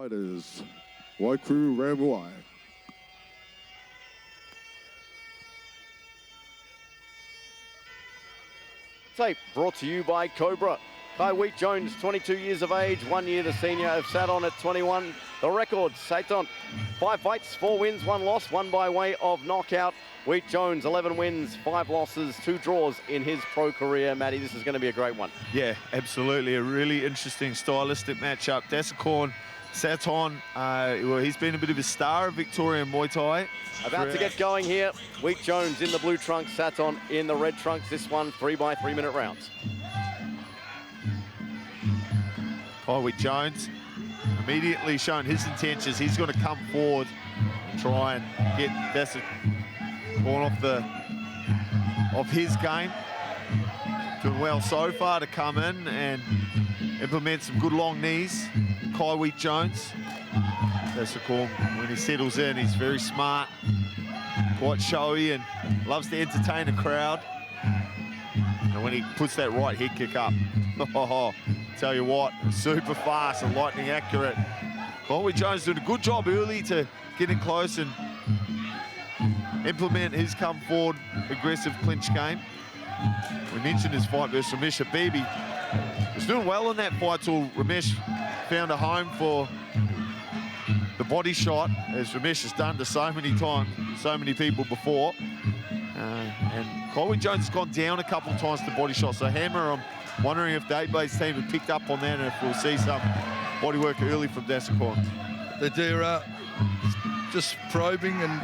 Fighters, Waikru Ramuai. Tape brought to you by Cobra. Kai Wheat Jones, 22 years of age, 1 year the senior of Saton at 21. The record, Saton, 5 fights, 4 wins, 1 loss, 1 by way of knockout. Wheat Jones, 11 wins, 5 losses, 2 draws in his pro career. Matty, this is going to be a great one. Yeah, absolutely. A really interesting stylistic matchup. Dassakorn, Saton, well, he's been a bit of a star of Victorian Muay Thai. About to get going here. Wheat Jones in the blue trunks, Saton in the red trunks. This one, 3 by 3 minute rounds. Kai Wheat Jones immediately showing his intentions. He's going to come forward and try and get Dassakorn off his game. Doing well so far to come in and implement some good long knees. Kai Wheat Jones. Dassakorn, when he settles in, he's very smart, quite showy, and loves to entertain a crowd. And when he puts that right head kick up, tell you what, super fast and lightning accurate. Kai Wheat Jones doing a good job early to get in close and implement his come forward aggressive clinch game. We mentioned his fight versus Ramesh Habibi. He was doing well in that fight till Ramesh found a home for the body shot, as Ramesh has done to so many times, so many people before. And Kai Wheat Jones has gone down a couple of times to body shot. So Hammer, I'm wondering if the 8-Blades team have picked up on that and if we'll see some body work early from Dassakorn. They're just probing and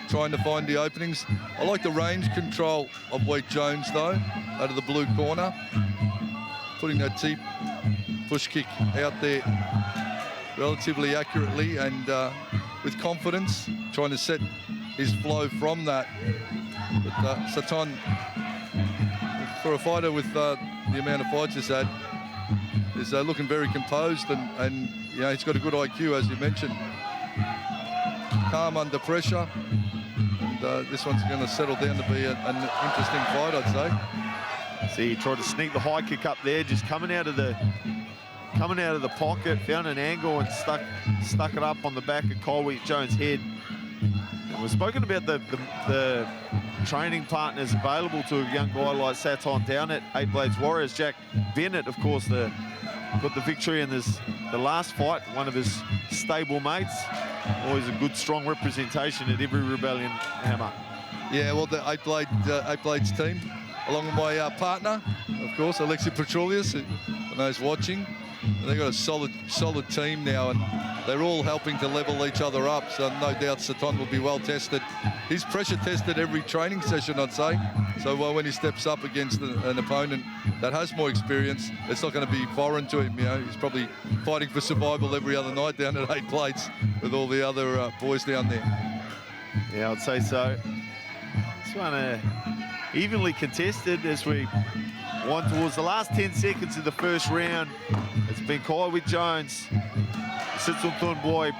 trying to find the openings. I like the range control of Wheat Jones though, out of the blue corner. Putting that deep push kick out there relatively accurately and with confidence, trying to set his flow from that. But Saton, for a fighter with the amount of fights he's had, is looking very composed and you know, he's got a good IQ, as you mentioned. Calm under pressure. And this one's going to settle down to be an interesting fight, I'd say. See, he tried to sneak the high kick up there, just coming out of the pocket, found an angle and stuck it up on the back of Kai Wheat Jones' head. And we've spoken about the training partners available to a young guy like Saton down at 8-Blades Warriors. Jack Bennett, of course, got the victory in the last fight, one of his stable mates. Always a good, strong representation at every Rebellion Hammer. Yeah, well, the 8-Blades team, along with my partner, of course, Alexi Petroulius, who knows watching. And they've got a solid team now, and they're all helping to level each other up. So no doubt Saton will be well tested. He's pressure tested every training session, I'd say. So when he steps up against an opponent that has more experience, it's not going to be foreign to him. You know, he's probably fighting for survival every other night down at 8-Blades with all the other boys down there. Yeah, I'd say so. This one evenly contested as we wind towards the last 10 seconds of the first round. It's been Kai Wheat Jones, Saton boy,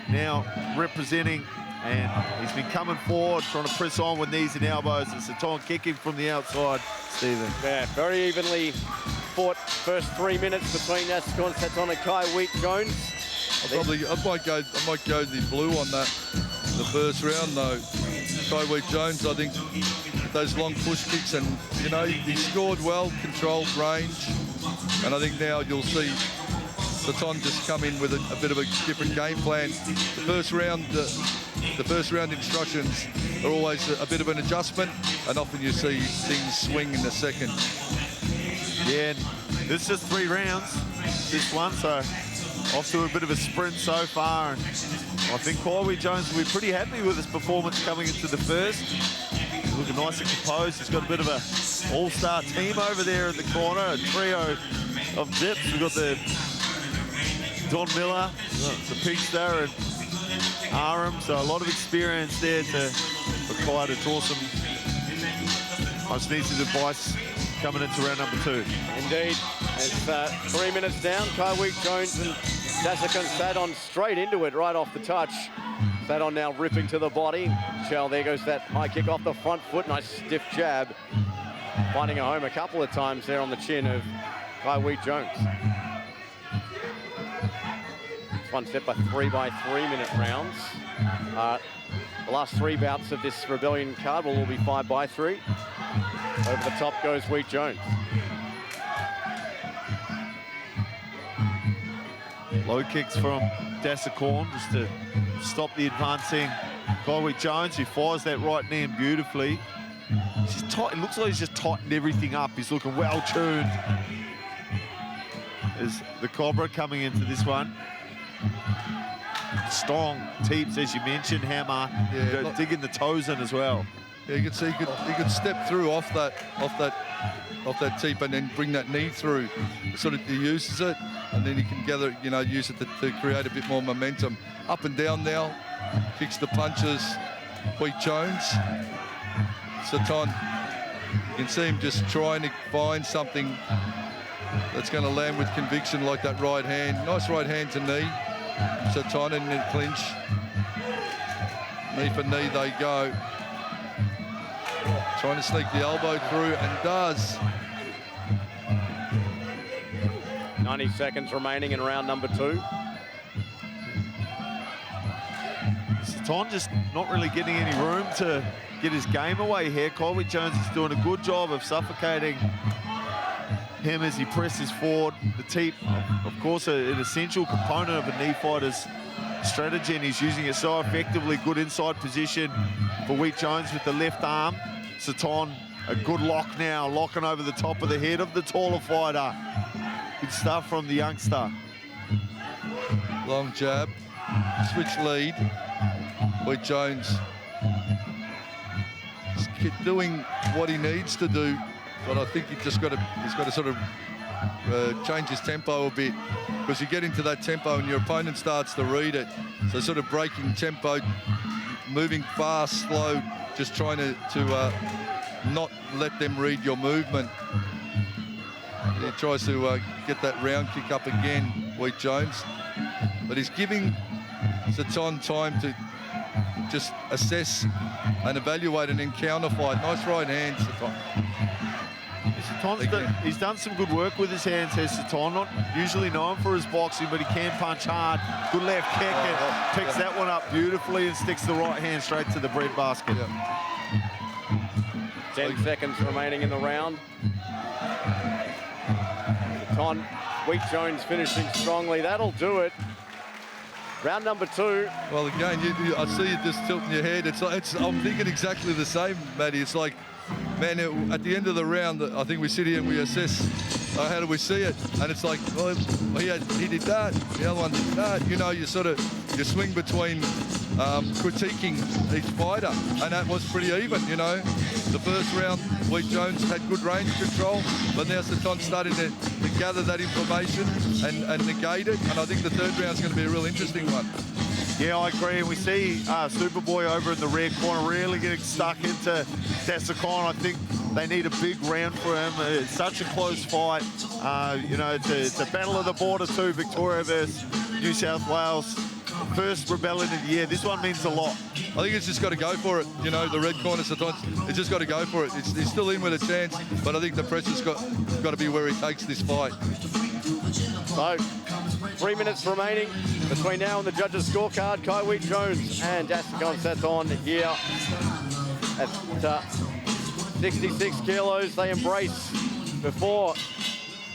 now representing, and he's been coming forward, trying to press on with knees and elbows, and Saton kicking from the outside, Stephen. Yeah, very evenly fought first 3 minutes between Dassakorn, Saton and Kai Wheat Jones. I might go the blue on that. The first round though, Kai Wheat Jones, I think those long push kicks, and you know, he scored well, controlled range, and I think now you'll see Saton just come in with a bit of a different game plan. The first round instructions are always a bit of an adjustment, and often you see things swing in the second. Yeah, this is just 3 rounds, this one, so off to a bit of a sprint so far, and I think Kai Wheat Jones will be pretty happy with his performance coming into the first. He's looking nice and composed. He's got a bit of a all-star team over there in the corner, a trio of zips. We've got the Don Miller, the Pinkster, and Aram, so a lot of experience there for Kai to draw some much needed advice coming into round number 2. Indeed. It's 3 minutes down. Kai Wheat Jones and Dassakorn Saton straight into it right off the touch. Saton now ripping to the body. Shell, there goes that high kick off the front foot. Nice stiff jab. Finding a home a couple of times there on the chin of Kai Wheat Jones. one set by 3-by-3-minute rounds. The last 3 bouts of this Rebellion card will all be 5-by-3. Over the top goes Weate Jones. Low kicks from Dassakorn just to stop the advancing Weate Jones, who fires that right knee in beautifully. He's just tight. It looks like he's just tightened everything up. He's looking well tuned. As the Cobra coming into this one. Strong teeps, as you mentioned, hammer, digging the toes in as well. Yeah, you can see he could step through off that teep and then bring that knee through. Sort of he uses it, and then he can gather, use it to create a bit more momentum. Up and down now, kicks the punches. Weate Jones, Saton. You can see him just trying to find something that's going to land with conviction, like that right hand. Nice right hand to knee. Saton in the clinch. Knee for knee they go. Trying to sneak the elbow through, and does. 90 seconds remaining in round number 2. Saton just not really getting any room to get his game away here. Weate Jones is doing a good job of suffocating him as he presses forward. The teep, of course, an essential component of a knee fighter's strategy, and he's using it so effectively. Good inside position for Weate Jones with the left arm. Saton, a good lock now, locking over the top of the head of the taller fighter. Good stuff from the youngster. Long jab, switch lead. Weate Jones just doing what he needs to do, but I think he's got to sort of change his tempo a bit, because you get into that tempo and your opponent starts to read it. So sort of breaking tempo, moving fast, slow, just trying to not let them read your movement. He tries to get that round kick up again, Weate Jones, but he's giving Saton time to just assess and evaluate an encounter fight. Nice right hand, Saton. He's done some good work with his hands here, Saton. Not usually known for his boxing, but he can punch hard. Good left kick, and picks that one up beautifully and sticks the right hand straight to the breadbasket. 10 seconds remaining in the round. Saton, Weate Jones finishing strongly. That'll do it. Round number 2. Well, again, I see you just tilting your head. I'm thinking exactly the same, Matty. It's like, man, at the end of the round, I think we sit here and we assess how do we see it, and it's like, well, he did that, the other one did that. You swing between critiquing each fighter, and that was pretty even. The first round, Weate Jones had good range control, but now Saton's starting to gather that information and negate it, and I think the third round's going to be a real interesting one. Yeah, I agree. And we see Superboy over in the rear corner really getting stuck into Dassakorn. I think they need a big round for him. It's such a close fight. It's a battle of the border too, Victoria versus New South Wales. First Rebellion of the year. This one means a lot. I think it's just got to go for it. The red corner, it's just got to go for it. He's still in with a chance, but I think the pressure's got to be where he takes this fight. So, 3 minutes remaining between now and the judges' scorecard. Weate Jones and Dassakorn Saton here at 66 kilos. They embrace before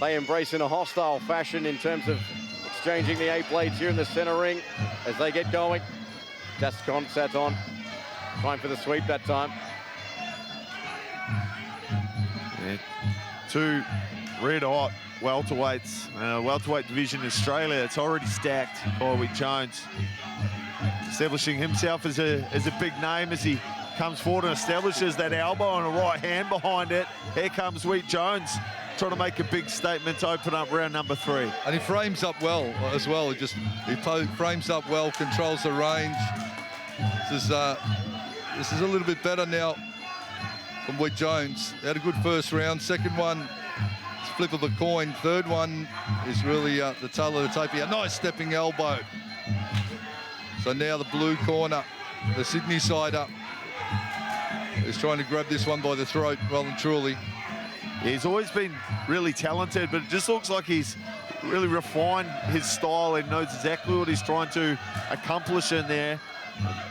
they embrace in a hostile fashion in terms of exchanging the 8 blades here in the center ring as they get going. Dassakorn Saton trying for the sweep that time. Yeah. 2 red hot welterweights, welterweight division in Australia. It's already stacked. Weate Jones establishing himself as a big name as he comes forward and establishes that elbow and a right hand behind it. Here comes Weate Jones trying to make a big statement to open up round number 3. And he frames up well as well. He frames up well, controls the range. This is a little bit better now from Weate Jones. He had a good first round. Second one, flip of a coin. Third one is really the tail of the tape here. Nice stepping elbow. So now the blue corner, the Sydney sider, is trying to grab this one by the throat, well and truly. Yeah, he's always been really talented, but it just looks like he's really refined his style and knows exactly what he's trying to accomplish in there.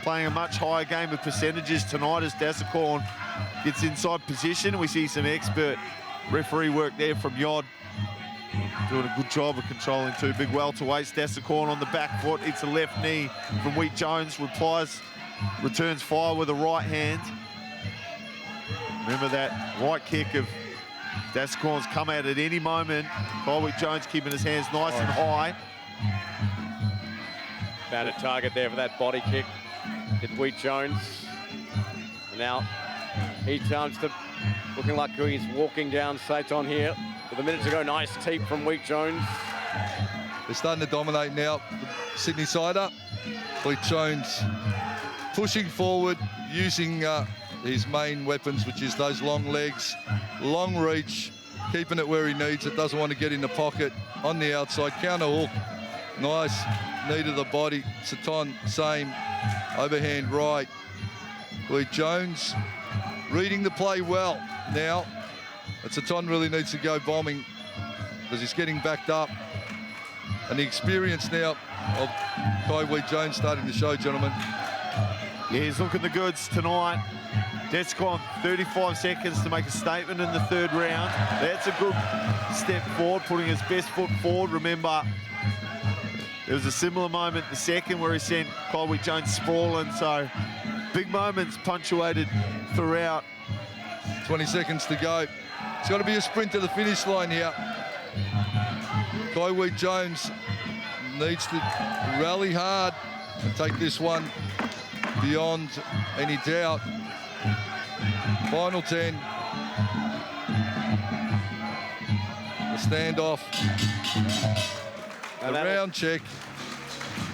Playing a much higher game of percentages tonight as Dassakorn gets inside position. We see some expert referee work there from Yod. Doing a good job of controlling two big welterweights. Dassakorn on the back foot. It's a left knee from Weate Jones. Returns fire with a right hand. Remember that right kick of Dassakorn's come out at any moment. Weate Jones keeping his hands nice and high. Found a target there for that body kick. Hit Weate Jones. And now he turns to looking like he's walking down Saton here. With a minute to go, nice teep from Weate Jones. They're starting to dominate now. The Sydney sider. Weate Jones pushing forward, using his main weapons, which is those long legs, long reach, keeping it where he needs it. Doesn't want to get in the pocket. On the outside, counter hook. Nice knee to the body. Saton, same. Overhand right. Weate Jones reading the play well now. But Saton really needs to go bombing because he's getting backed up. And the experience now of Weate Jones starting to show, gentlemen. Yeah, he's looking the goods tonight. Dassakorn, 35 seconds to make a statement in the third round. That's a good step forward, putting his best foot forward. Remember, there was a similar moment in the second where he sent Weate Jones sprawling. So big moments punctuated throughout. 20 seconds to go. It's got to be a sprint to the finish line here. Weate Jones needs to rally hard and take this one beyond any doubt. Final 10. The standoff. The round check.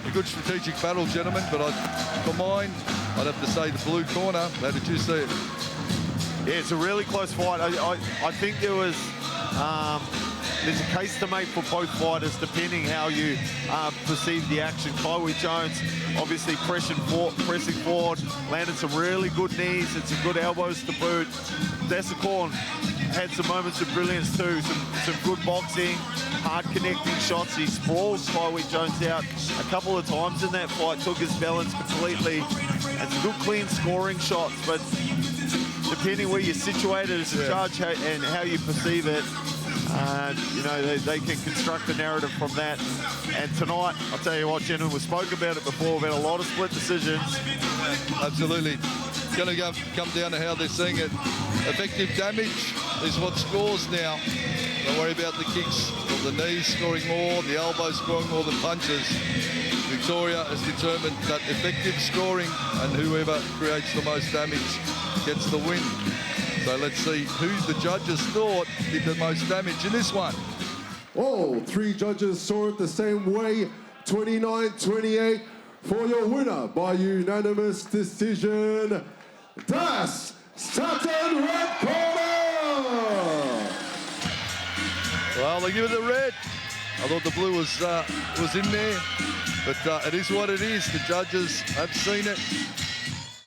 A good strategic battle, gentlemen, but for mine, I'd have to say the blue corner. How did you see it? Yeah, it's a really close fight. I think there's a case to make for both fighters, depending how you perceive the action. Weate Jones obviously pressing forward, landed some really good knees and some good elbows to boot. Dassakorn had some moments of brilliance too, some good boxing, hard connecting shots. He sprawls Weate Jones out a couple of times in that fight, took his balance completely, and some good clean scoring shots. But depending where you're situated as a judge and how you perceive it, you know, they can construct a narrative from that. And tonight, I'll tell you what, gentlemen, we spoke about it before. We've had a lot of split decisions. Absolutely. It's going to come down to how they're seeing it. Effective damage is what scores now. Don't worry about the kicks or the knees scoring more, the elbows scoring more than punches. Victoria has determined that effective scoring and whoever creates the most damage gets the win. So let's see who the judges thought did the most damage in this one. All three judges saw it the same way. 29-28 for your winner by unanimous decision, Saton red corner. Well, they give it the red. I thought the blue was in there, but it is what it is. The judges have seen it.